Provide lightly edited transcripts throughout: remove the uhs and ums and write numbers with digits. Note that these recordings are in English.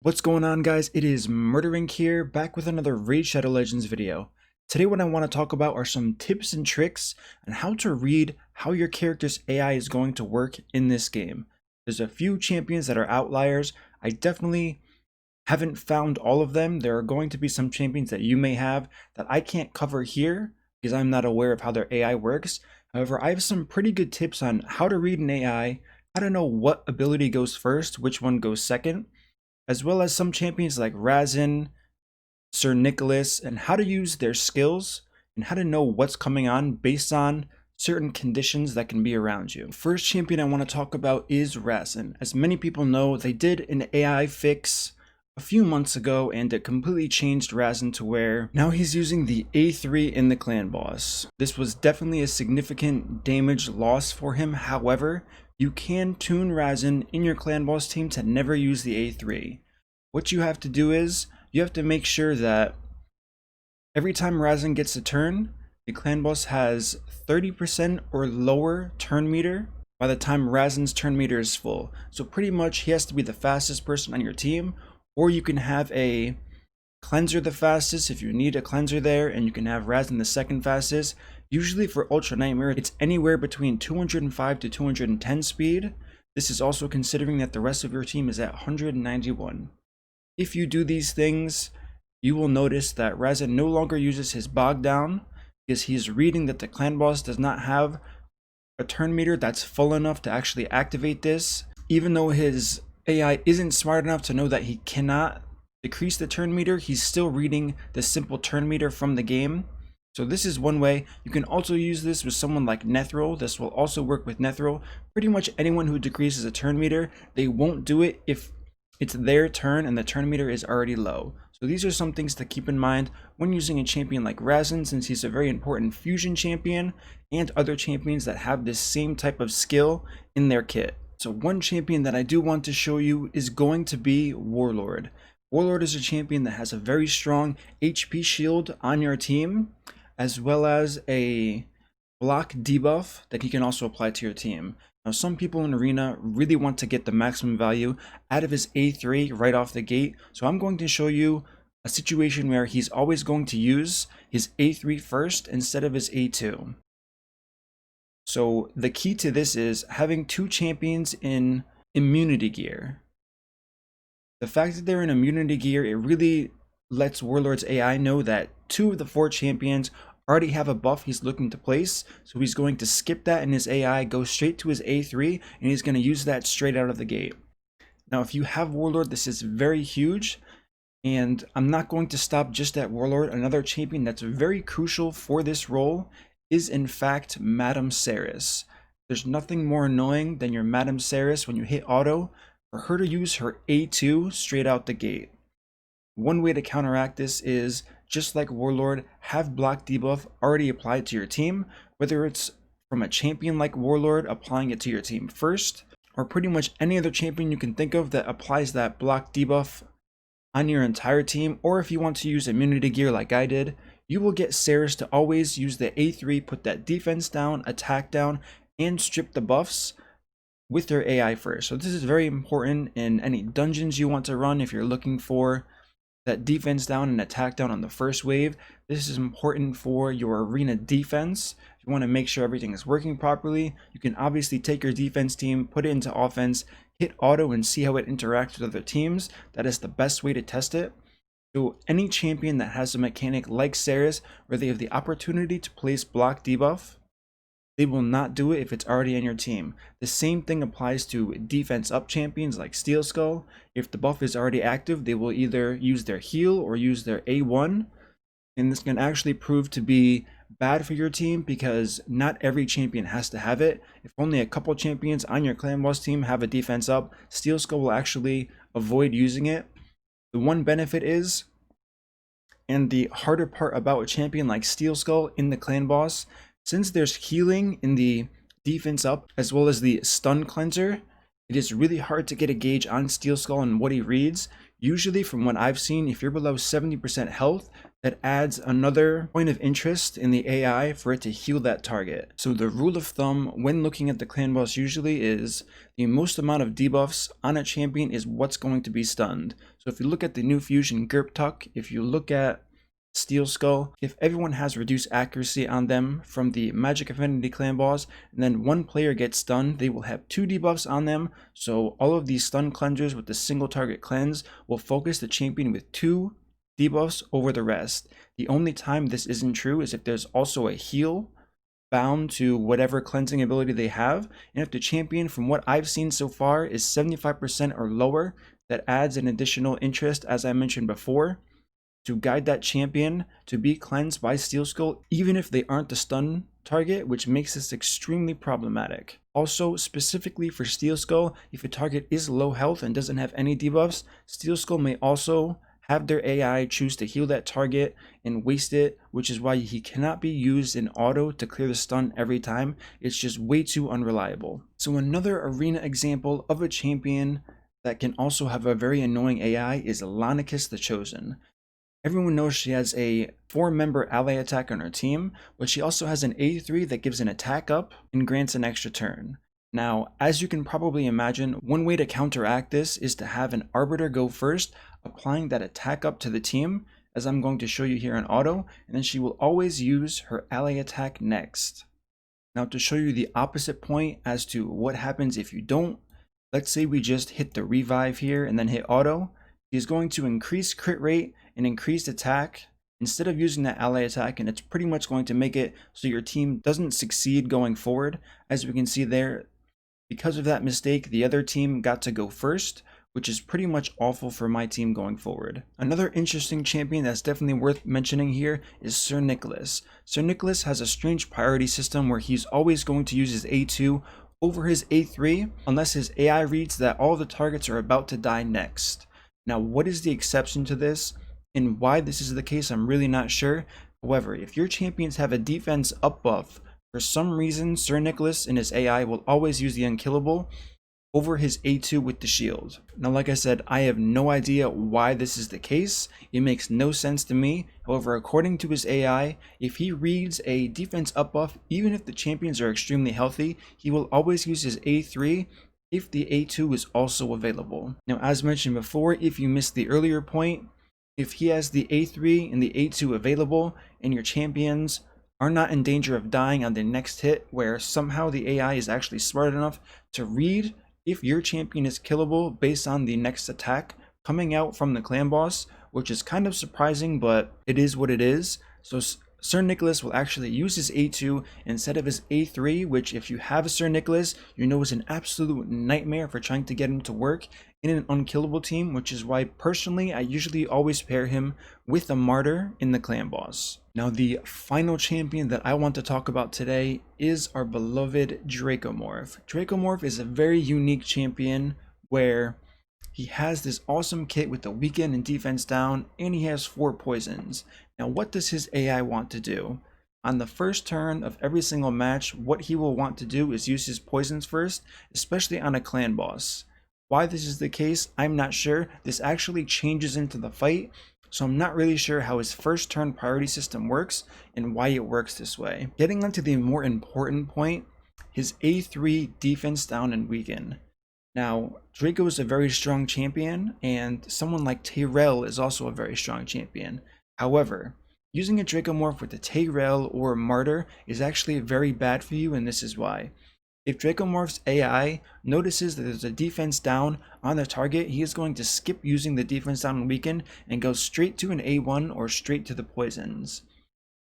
What's going on, guys? It is MurderInc here, back with another Raid Shadow Legends video. Today what I want to talk about are some tips and tricks on how to read how your character's AI is going to work in this game. There's a few champions that are outliers. I definitely haven't found all of them. There are going to be some champions that you may have that I can't cover here because I'm not aware of how their AI works. However, I have some pretty good tips on how to read an AI, how to know what ability goes first, which one goes second, as well as some champions like Razin, Sir Nicholas, and how to use their skills and how to know what's coming on based on certain conditions that can be around you. First champion I want to talk about is Razin. As many people know, they did an AI fix a few months ago and it completely changed Razin to where now he's using the A3 in the clan boss. This was definitely a significant damage loss for him. However, you can tune Razin in your clan boss team to never use the A3. What you have to do is, you have to make sure that every time Razin gets a turn, the clan boss has 30% or lower turn meter by the time Razin's turn meter is full. So pretty much he has to be the fastest person on your team, or you can have a cleanser the fastest if you need a cleanser there, and you can have Razin the second fastest. Usually for Ultra Nightmare, it's anywhere between 205 to 210 speed. This is also considering that the rest of your team is at 191. If you do these things, you will notice that Razin no longer uses his bog down because he's reading that the clan boss does not have a turn meter that's full enough to actually activate this. Even though his AI isn't smart enough to know that he cannot decrease the turn meter, he's still reading the simple turn meter from the game. So this is one way. You can also use this with someone like Nethril. This will also work with Nethril. Pretty much anyone who decreases a turn meter, they won't do it if it's their turn and the turn meter is already low. So these are some things to keep in mind when using a champion like Razin, since he's a very important fusion champion, and other champions that have this same type of skill in their kit. So one champion that I do want to show you is going to be Warlord. Warlord is a champion that has a very strong HP shield on your team, as well as a block debuff that he can also apply to your team. Now, some people in Arena really want to get the maximum value out of his A3 right off the gate, so I'm going to show you a situation where he's always going to use his A3 first instead of his A2. So the key to this is having two champions in immunity gear. The fact that they're in immunity gear, it really lets Warlord's AI know that 2 of the 4 champions already have a buff he's looking to place, so he's going to skip that in his AI, go straight to his A3, and he's going to use that straight out of the gate. Now if you have Warlord, this is very huge, and I'm not going to stop just at Warlord. Another champion that's very crucial for this role is in fact Madam Saris. There's nothing more annoying than your Madam Saris when you hit auto, for her to use her A2 straight out the gate. One way to counteract this is, just like Warlord, have block debuff already applied to your team, whether it's from a champion like Warlord applying it to your team first, or pretty much any other champion you can think of that applies that block debuff on your entire team. Or if you want to use immunity gear like I did, you will get Saris to always use the A3, put that defense down, attack down, and strip the buffs with their AI first. So this is very important in any dungeons you want to run. If you're looking for that defense down and attack down on the first wave, this is important for your arena defense. If you want to make sure everything is working properly, you can obviously take your defense team, put it into offense, hit auto, and see how it interacts with other teams. That is the best way to test it. So any champion that has a mechanic like Saris where they have the opportunity to place block debuff, they will not do it if it's already on your team. The same thing applies to defense up champions like Steel Skull. If the buff is already active, they will either use their heal or use their A1, and this can actually prove to be bad for your team because not every champion has to have it. If only a couple champions on your clan boss team have a defense up, Steel Skull will actually avoid using it. The one benefit is, and the harder part about a champion like Steel Skull in the clan boss, since there's healing in the defense up as well as the stun cleanser, it is really hard to get a gauge on Steel Skull and what he reads, Usually from what I've seen, if you're below 70% health, that adds another point of interest in the AI for it to heal that target. So the rule of thumb when looking at the clan boss usually is the most amount of debuffs on a champion is what's going to be stunned. So if you look at the new fusion Gerp Tuck, if you look at Steel Skull, if everyone has reduced accuracy on them from the Magic Affinity clan boss, and then one player gets stunned, they will have 2 debuffs on them. So all of these stun cleansers with the single target cleanse will focus the champion with 2 debuffs over the rest. The only time this isn't true is if there's also a heal bound to whatever cleansing ability they have, and if the champion, from what I've seen so far, is 75% or lower, that adds an additional interest, as I mentioned before, to guide that champion to be cleansed by Steel Skull, even if they aren't the stun target, which makes this extremely problematic. Also, specifically for Steel Skull, if a target is low health and doesn't have any debuffs, Steel Skull may also have their AI choose to heal that target and waste it, which is why he cannot be used in auto to clear the stun every time. It's just way too unreliable. So another arena example of a champion that can also have a very annoying AI is Lanicus the Chosen. Everyone knows she has a 4-member ally attack on her team, but she also has an A3 that gives an attack up and grants an extra turn. Now, as you can probably imagine, one way to counteract this is to have an Arbiter go first, applying that attack up to the team, as I'm going to show you here in auto, and then she will always use her ally attack next. Now, to show you the opposite point as to what happens if you don't, let's say we just hit the revive here and then hit auto. She's going to increase crit rate and increased attack instead of using that ally attack, and it's pretty much going to make it so your team doesn't succeed going forward. As we can see there, because of that mistake, the other team got to go first, which is pretty much awful for my team going forward. Another interesting champion that's definitely worth mentioning here is Sir Nicholas. Sir Nicholas has a strange priority system where he's always going to use his A2 over his A3 unless his AI reads that all the targets are about to die next. Now, what is the exception to this and why this is the case, I'm really not sure. However, if your champions have a defense up buff, for some reason Sir Nicholas and his AI will always use the unkillable over his A2 with the shield. Now, like I said, I have no idea why this is the case. It makes no sense to me. However, according to his AI, if he reads a defense up buff, even if the champions are extremely healthy, he will always use his A3 if the A2 is also available. Now, as mentioned before, if you missed the earlier point, if he has the A3 and the A2 available and your champions are not in danger of dying on the next hit, where somehow the AI is actually smart enough to read if your champion is killable based on the next attack coming out from the clan boss, which is kind of surprising, but it is what it is. So Sir Nicholas will actually use his A2 instead of his A3, which if you have a Sir Nicholas, you know is an absolute nightmare for trying to get him to work in an unkillable team, which is why personally I usually always pair him with a martyr in the clan boss. Now, the final champion that I want to talk about today is our beloved Draco Morph. Draco Morph is a very unique champion where he has this awesome kit with the weaken and defense down, and he has 4 poisons. Now, what does his AI want to do? On the first turn of every single match, what he will want to do is use his poisons first, especially on a clan boss. Why this is the case, I'm not sure. This actually changes into the fight, so I'm not really sure how his first turn priority system works and why it works this way. Getting onto the more important point, his A3 defense down and weaken. Now, Draco is a very strong champion, and someone like Tyrell is also a very strong champion. However, using a Draco Morph with a Tyrell or a Martyr is actually very bad for you, and this is why. If Draco Morph's AI notices that there's a defense down on the target, he is going to skip using the defense down and weaken and go straight to an A1 or straight to the poisons.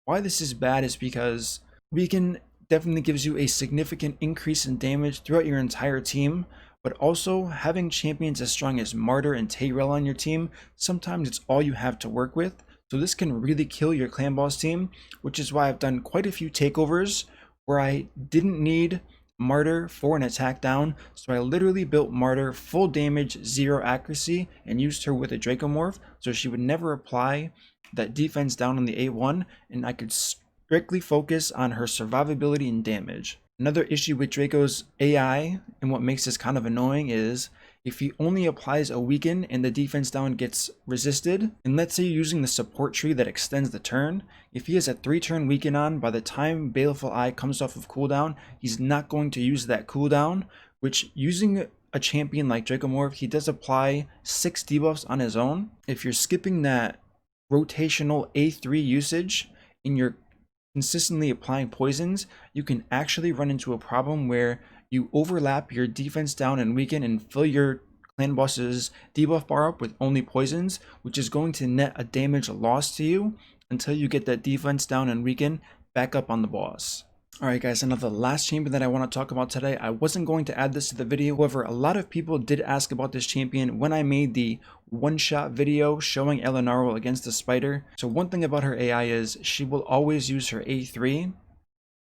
Why this is bad is because weaken definitely gives you a significant increase in damage throughout your entire team, but also having champions as strong as Martyr and Tyrell on your team, sometimes it's all you have to work with. So this can really kill your clan boss team, which is why I've done quite a few takeovers where I didn't need Martyr for an attack down, so I literally built Martyr full damage, 0 accuracy, and used her with a Draco Morph, so she would never apply that defense down on the A1, and I could strictly focus on her survivability and damage. Another issue with Draco's AI, and what makes this kind of annoying, is if he only applies a weaken and the defense down gets resisted, and let's say you're using the support tree that extends the turn, if he has a 3-turn weaken on, by the time Baleful Eye comes off of cooldown, he's not going to use that cooldown, which using a champion like Draco Morph, he does apply 6 debuffs on his own. If you're skipping that rotational A3 usage and you're consistently applying poisons, you can actually run into a problem where you overlap your defense down and weaken and fill your clan boss's debuff bar up with only poisons, which is going to net a damage loss to you until you get that defense down and weaken back up on the boss. Alright guys, and now the last champion that I want to talk about today, I wasn't going to add this to the video, however a lot of people did ask about this champion when I made the one-shot video showing Elenaro against the spider. So one thing about her AI is she will always use her A3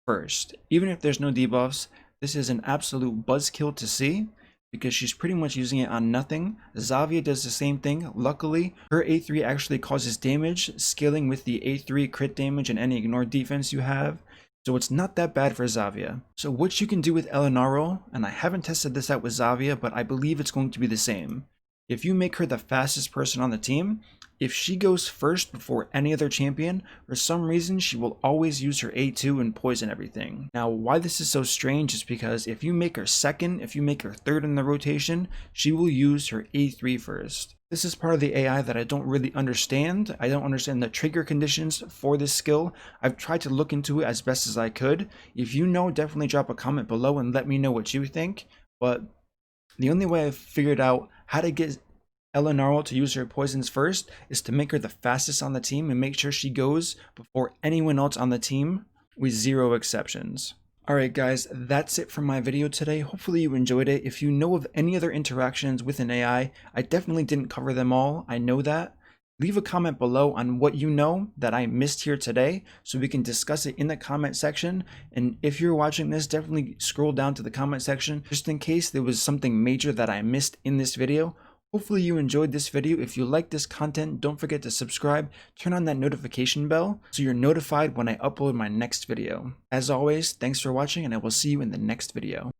first. Even if there's no debuffs, this is an absolute buzzkill to see because she's pretty much using it on nothing. Xayah does the same thing. Luckily, her A3 actually causes damage, scaling with the A3 crit damage and any ignored defense you have. So it's not that bad for Xayah. So what you can do with Elenaro, and I haven't tested this out with Xayah, but I believe it's going to be the same. If you make her the fastest person on the team, if she goes first before any other champion, for some reason she will always use her A2 and poison everything. Now why this is so strange is because if you make her second, if you make her third in the rotation, she will use her A3 first. This is part of the AI that I don't really understand. I don't understand the trigger conditions for this skill. I've tried to look into it as best as I could. If you know, definitely drop a comment below and let me know what you think. But the only way I've figured out how to get Elenaro to use her poisons first is to make her the fastest on the team and make sure she goes before anyone else on the team with 0 exceptions. Alright guys, that's it for my video today. Hopefully you enjoyed it. If you know of any other interactions with an AI, I definitely didn't cover them all, I know that. Leave a comment below on what you know that I missed here today so we can discuss it in the comment section. And if you're watching this, definitely scroll down to the comment section just in case there was something major that I missed in this video. Hopefully you enjoyed this video. If you like this content, don't forget to subscribe, turn on that notification bell so you're notified when I upload my next video. As always, thanks for watching and I will see you in the next video.